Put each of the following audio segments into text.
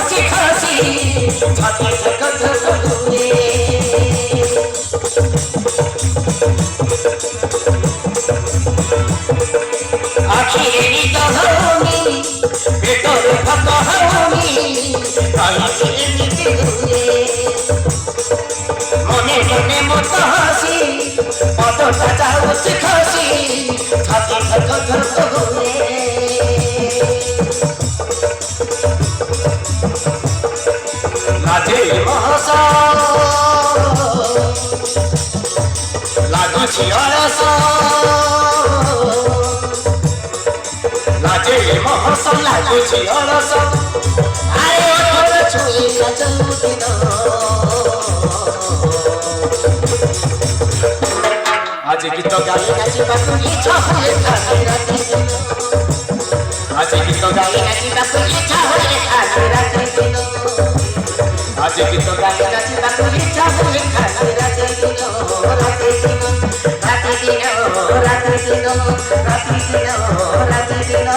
हसी खसी छाती धक धक हुए आखिरे निद हउनी पेटर भक हउनी कहीं एमिति हुए मने मने मत हसी पदटा जाउछि खसी छाती धक धक हुए लाजे महसा लाଗୁଛି ଅଳସ लाजे महसा लाଗୁଛି ଅଳସ ଆରେ ଓଠର ଛୁଇଁଲା ଯୋଉଦିନ ଆଜି ଗୀତ ଗାଇ ନାଚିବାକୁ ଇଚ୍ଛା ହୁଏ ଖାଲି ରାତି ଦିନ ଆଜି ଗୀତ ଗାଇ ନାଚିବାକୁ ଇଚ୍ଛା ହୁଏ ଖାଲି ରାତି ଦିନ आज गीत गाई नाचिବାକୁ इच्छा हुए खाली राति दिन राति दिन राति दिन राति दिन राति दिन राति दिन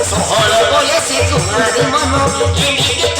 Solo voy a ser tu madre, mamá, y